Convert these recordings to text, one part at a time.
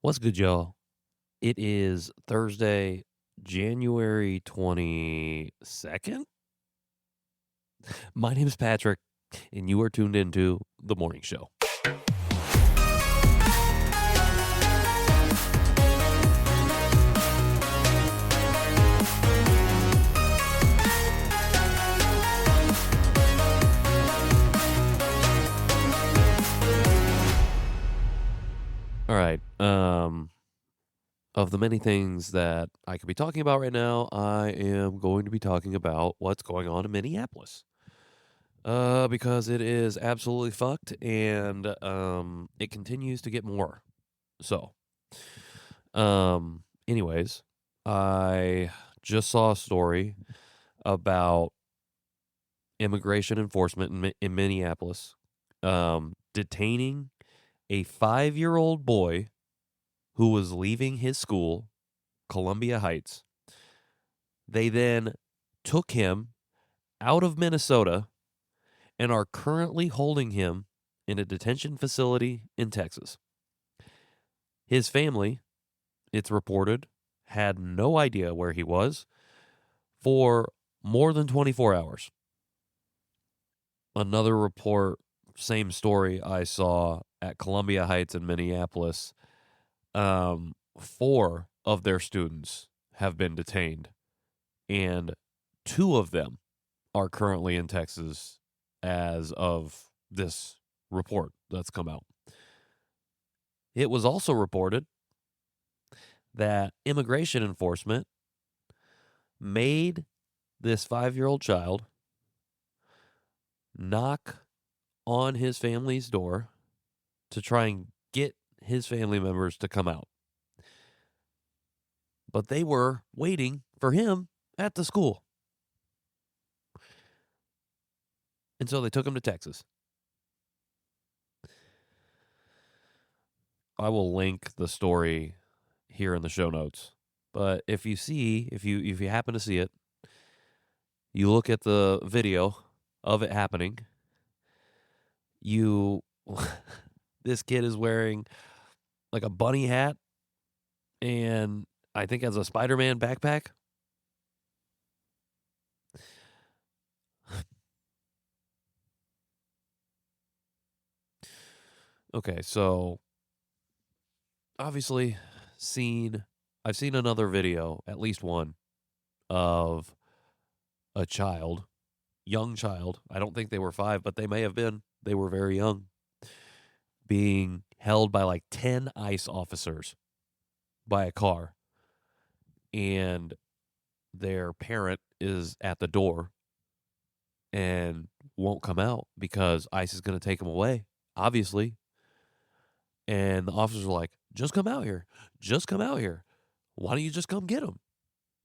What's good, y'all? It is Thursday, January 22nd. My name is Patrick, and you are tuned into The Morning Show. All right. Of the many things that I could be talking about right now, I am going to be talking about what's going on in Minneapolis. Because it is absolutely fucked, and it continues to get more. So, anyways, I just saw a story about immigration enforcement in Minneapolis detaining a 5-year-old boy who was leaving his school, Columbia Heights. They then took him out of Minnesota and are currently holding him in a detention facility in Texas. His family, it's reported, had no idea where he was for more than 24 hours. Another report, same story I saw at Columbia Heights in Minneapolis. 4 of their students have been detained, and 2 of them are currently in Texas as of this report that's come out. It was also reported that immigration enforcement made this 5-year-old child knock on his family's door to try and get his family members to come out. But they were waiting for him at the school. And so they took him to Texas. I will link the story here in the show notes. But if you happen to see it, you look at the video of it happening. This kid is wearing like a bunny hat and I think has a Spider-Man backpack. Okay, so obviously I've seen another video, at least one, of a child, young child. I don't think they were 5, but they may have been. They were very young, being held by like 10 ICE officers by a car. And their parent is at the door and won't come out because ICE is going to take them away, obviously. And the officers are like, just come out here. Just come out here. Why don't you just come get him?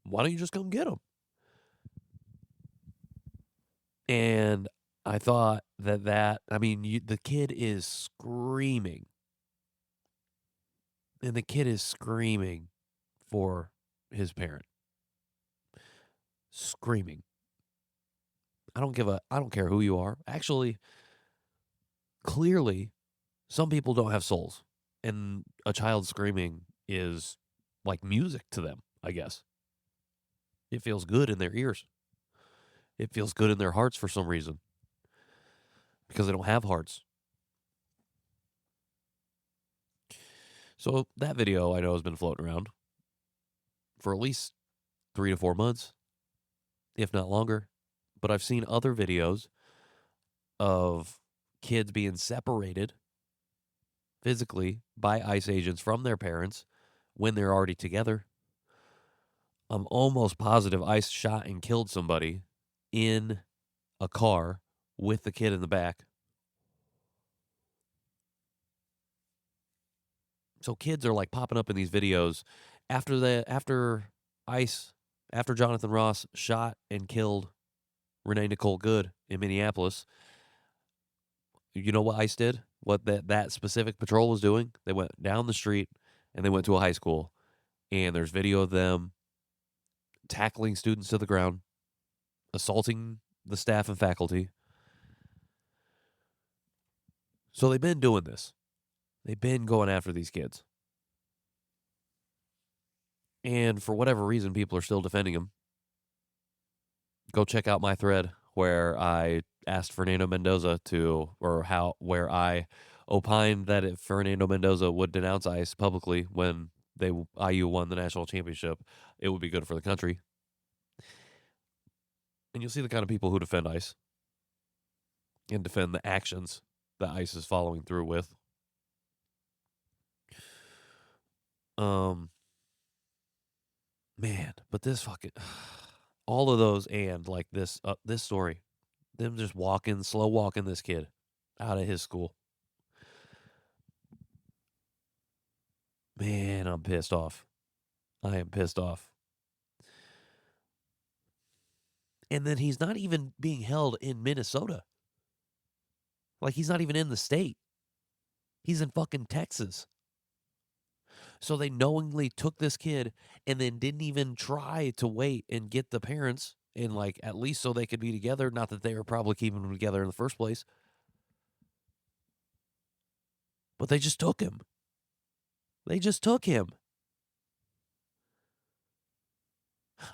Why don't you just come get him? And I thought the kid is screaming. And the kid is screaming for his parent. Screaming. I don't care who you are. Actually, clearly, some people don't have souls. And a child screaming is like music to them, I guess. It feels good in their ears. It feels good in their hearts for some reason. Because they don't have hearts. So that video I know has been floating around for at least 3 to 4 months, if not longer. But I've seen other videos of kids being separated physically by ICE agents from their parents when they're already together. I'm almost positive ICE shot and killed somebody in a car with the kid in the back. So kids are like popping up in these videos after Jonathan Ross shot and killed Renee Nicole Good in Minneapolis. You know what ICE did? What that specific patrol was doing? They went down the street and they went to a high school, and there's video of them tackling students to the ground, assaulting the staff and faculty. So they've been doing this. They've been going after these kids. And for whatever reason, people are still defending him. Go check out my thread where I asked Fernando Mendoza where I opined that if Fernando Mendoza would denounce ICE publicly when IU won the national championship, it would be good for the country. And you'll see the kind of people who defend ICE and defend the actions that ICE is following through with. Man, but this fucking all of those and like this story, them just slow walking this kid out of his school. Man, I'm pissed off. I am pissed off. And then he's not even being held in Minnesota. Like, he's not even in the state. He's in fucking Texas. So they knowingly took this kid and then didn't even try to wait and get the parents and, like, at least so they could be together. Not that they were probably keeping them together in the first place. But they just took him. They just took him.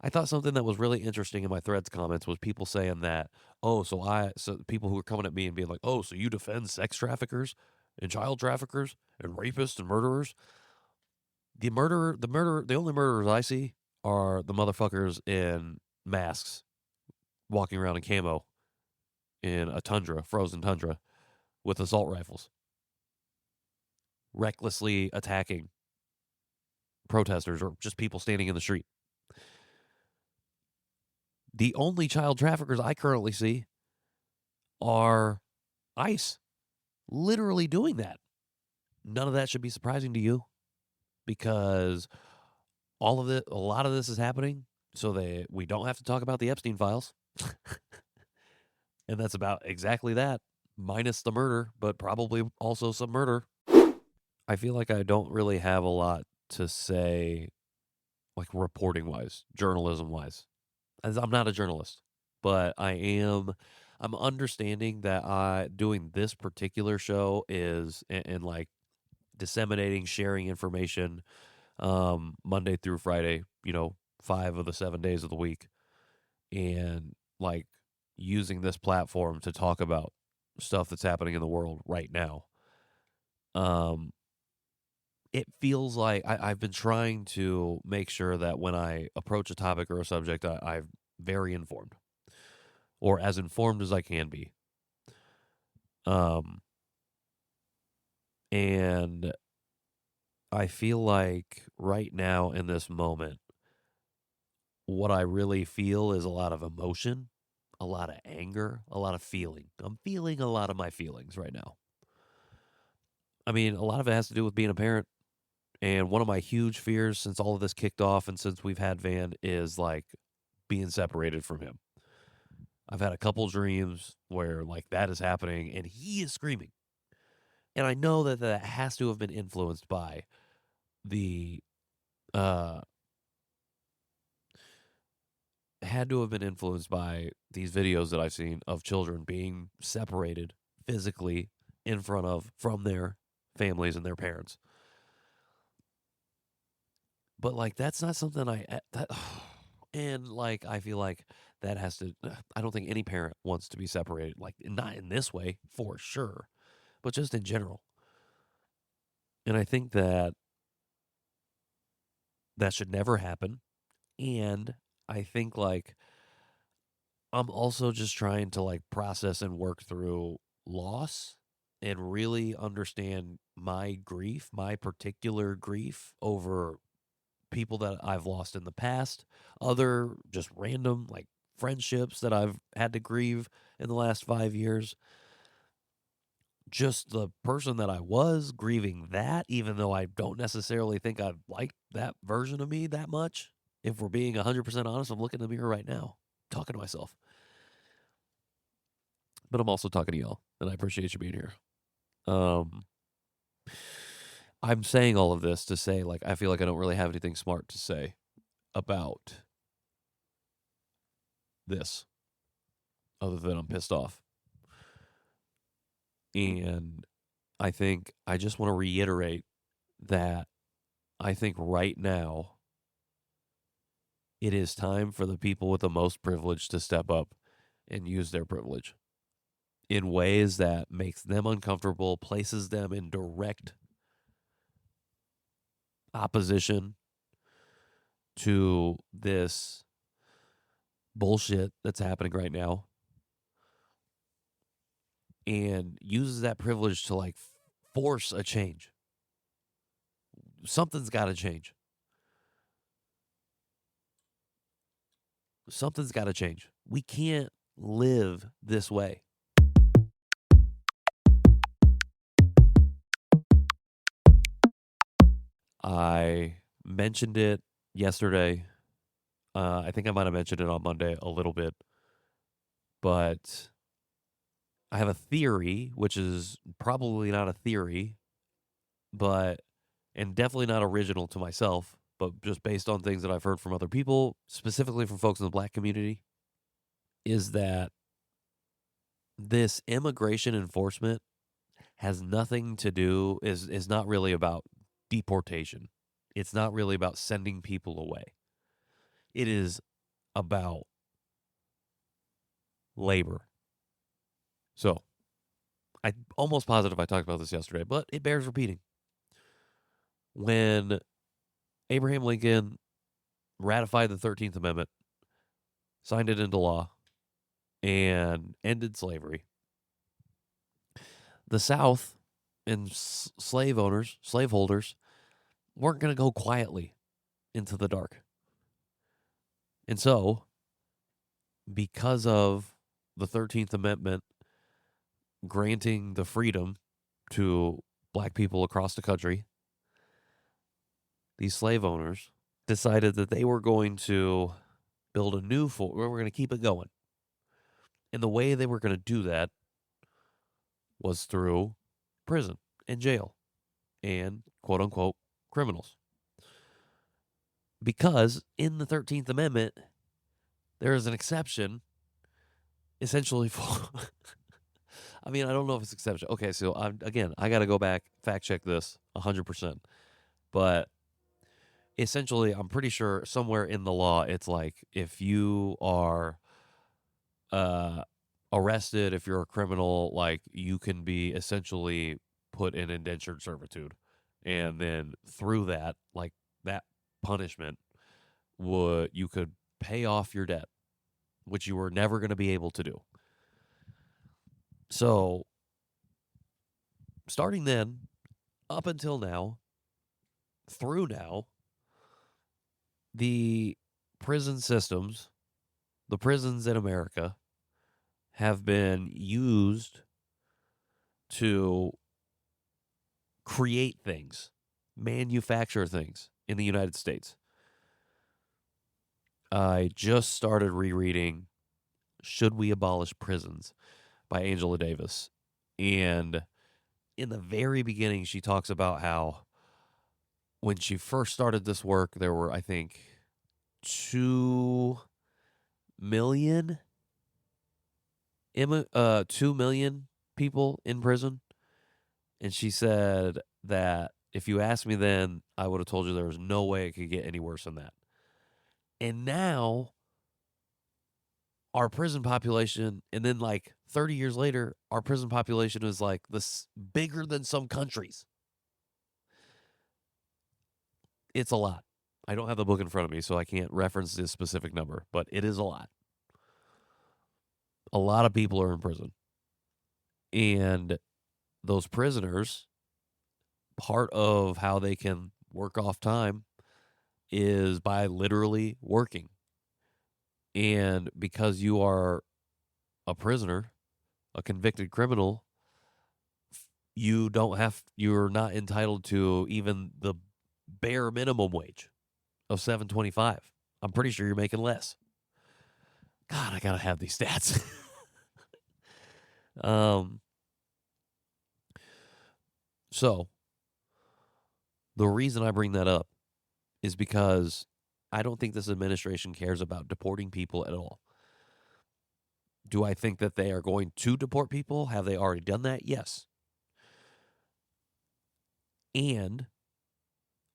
I thought something that was really interesting in my threads comments was people saying that, so people who were coming at me and being like, oh, so you defend sex traffickers and child traffickers and rapists and murderers? The only murderers I see are the motherfuckers in masks walking around in camo in a frozen tundra with assault rifles, recklessly attacking protesters or just people standing in the street. The only child traffickers I currently see are ICE, literally doing that. None of that should be surprising to you because a lot of this is happening so that we don't have to talk about the Epstein files. And that's about exactly that, minus the murder, but probably also some murder. I feel like I don't really have a lot to say, like reporting wise, journalism wise. As I'm not a journalist, but I'm understanding that doing this particular show is and like disseminating, sharing information Monday through Friday, 5 of the 7 days of the week, and like using this platform to talk about stuff that's happening in the world right now. It feels like I've been trying to make sure that when I approach a topic or a subject, I'm very informed, or as informed as I can be. And I feel like right now in this moment, what I really feel is a lot of emotion, a lot of anger, a lot of feeling. I'm feeling a lot of my feelings right now. I mean, a lot of it has to do with being a parent. And one of my huge fears since all of this kicked off and since we've had Van is like being separated from him. I've had a couple dreams where like that is happening and he is screaming. And I know that that has to have been influenced by the had to have been influenced by these videos that I've seen of children being separated physically from their families and their parents. But like that's not something and like I feel like that has to I don't think any parent wants to be separated, like not in this way for sure, but just in general. And I think that should never happen. And I think like I'm also just trying to like process and work through loss and really understand my grief, my particular grief over people that I've lost in the past, other just random like friendships that I've had to grieve in the last 5 years. Just the person that I was grieving that, even though I don't necessarily think I like that version of me that much. If we're being 100% honest, I'm looking in the mirror right now, talking to myself. But I'm also talking to y'all, and I appreciate you being here. I'm saying all of this to say, like, I feel like I don't really have anything smart to say about this other than I'm pissed off. And I think I just want to reiterate that I think right now It is time for the people with the most privilege to step up and use their privilege in ways that makes them uncomfortable, places them in direct opposition to this bullshit that's happening right now, and uses that privilege to like force a change. Something's got to change. Something's got to change. We can't live this way. I mentioned it yesterday. I think I might have mentioned it on Monday a little bit, but I have a theory, which is probably not a theory, but and definitely not original to myself, but just based on things that I've heard from other people, specifically from folks in the black community, is that this immigration enforcement has nothing to do is not really about deportation. It's not really about sending people away. It is about labor. So, I'm almost positive I talked about this yesterday, but it bears repeating. When Abraham Lincoln ratified the 13th Amendment, signed it into law, and ended slavery, the South and slaveholders weren't going to go quietly into the dark. And so, because of the 13th Amendment granting the freedom to black people across the country, these slave owners decided that they were going to build a new we're going to keep it going. And the way they were going to do that was through prison and jail and quote unquote criminals. Because in the 13th Amendment, there is an exception essentially for. I mean, I don't know if it's exception. Okay, so I got to go back, fact check this 100%. But essentially, I'm pretty sure somewhere in the law, it's like if you are arrested, if you're a criminal, like you can be essentially put in indentured servitude. And then through that, like that punishment, you could pay off your debt, which you were never going to be able to do. So, starting then, up until now, through now, the prison systems, the prisons in America, have been used to create things, manufacture things in the United States. I just started rereading Should We Abolish Prisons by Angela Davis. And in the very beginning, she talks about how when she first started this work, there were, I think, 2 million 2 million people in prison. And she said that if you asked me then, I would have told you there was no way it could get any worse than that. And now our prison population, and then like 30 years later, our prison population is like this bigger than some countries. It's a lot. I don't have the book in front of me, so I can't reference this specific number, but it is a lot. A lot of people are in prison. And those prisoners, part of how they can work off time is by literally working. And because you are a prisoner, a convicted criminal, you're not entitled to even the bare minimum wage of $7.25. I'm pretty sure you're making less. God, I gotta have these stats. So the reason I bring that up is because I don't think this administration cares about deporting people at all. Do I think that they are going to deport people? Have they already done that? Yes. And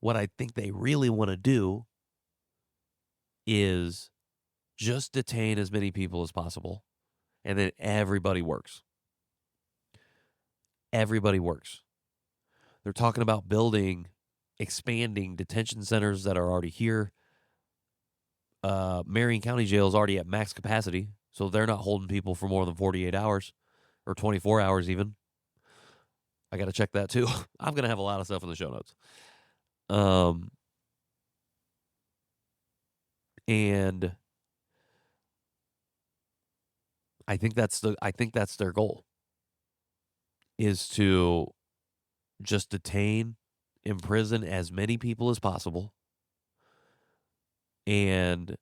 what I think they really want to do is just detain as many people as possible, and then everybody works. Everybody works. They're talking about expanding detention centers that are already here. Marion County Jail is already at max capacity, so they're not holding people for more than 48 hours or 24 hours even. I got to check that too. I'm going to have a lot of stuff in the show notes. And I think that's their goal, is to just detain, imprison as many people as possible, and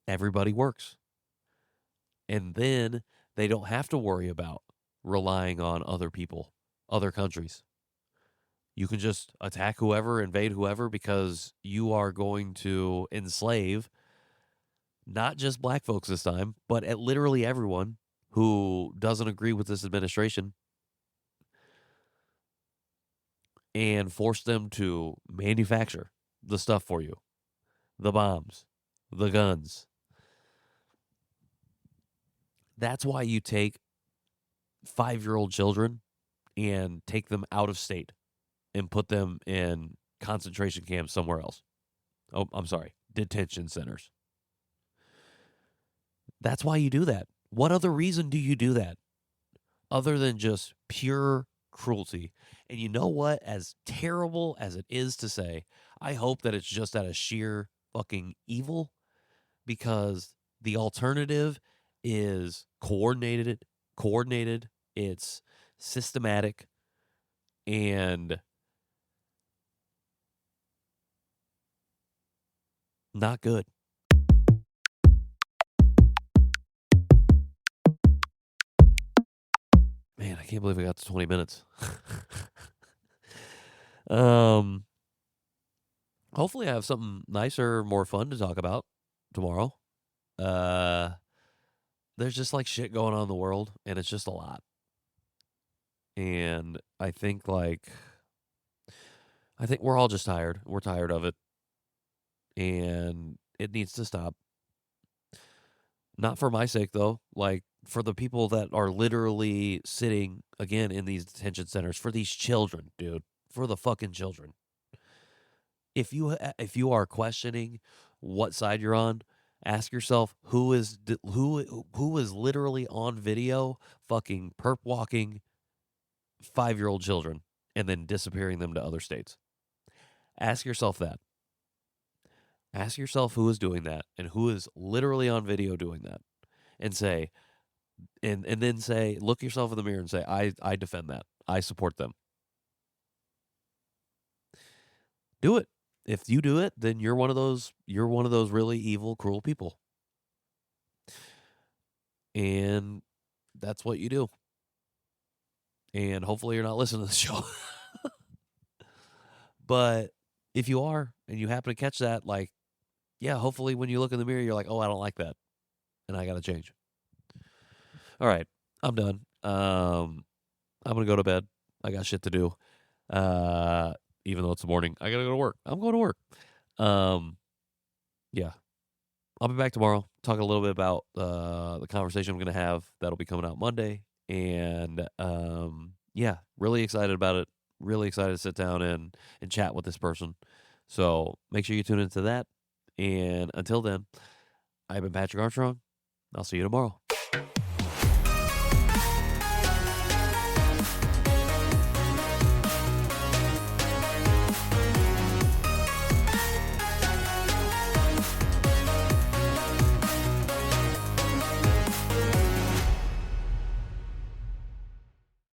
everybody works. And then they don't have to worry about relying on other people, other countries. You can just attack whoever, invade whoever, because you are going to enslave not just black folks this time, but at literally everyone who doesn't agree with this administration, and force them to manufacture the stuff for you, the bombs, the guns. That's why you take 5-year-old children and take them out of state and put them in concentration camps somewhere else. Oh, I'm sorry, detention centers. That's why you do that. What other reason do you do that other than just pure cruelty? And you know what? As terrible as it is to say, I hope that it's just out of sheer fucking evil, because the alternative is coordinated, it's systematic, and not good. Man, I can't believe I got to 20 minutes. Hopefully I have something nicer, more fun to talk about tomorrow. There's just like shit going on in the world, and it's just a lot. And I think we're all just tired. We're tired of it. And it needs to stop. Not for my sake though, like for the people that are literally sitting again in these detention centers, for these children, dude, for the fucking children. If you are questioning what side you're on, ask yourself who is literally on video fucking perp walking 5-year-old children and then disappearing them to other states. Ask yourself that. Ask yourself who is doing that and who is literally on video doing that, and say, and then say, look yourself in the mirror and say, I defend that. I support them. Do it. If you do it, then you're one of those really evil, cruel people. And that's what you do. And hopefully you're not listening to the show. But if you are, and you happen to catch that, like, yeah, hopefully when you look in the mirror, you're like, oh, I don't like that, and I got to change. All right, I'm done. I'm going to go to bed. I got shit to do. Even though it's the morning, I got to go to work. I'm going to work. Yeah. I'll be back tomorrow, talking a little bit about the conversation I'm going to have. That'll be coming out Monday. And yeah, really excited about it. Really excited to sit down and chat with this person. So make sure you tune into that. And until then, I've been Patrick Armstrong. I'll see you tomorrow.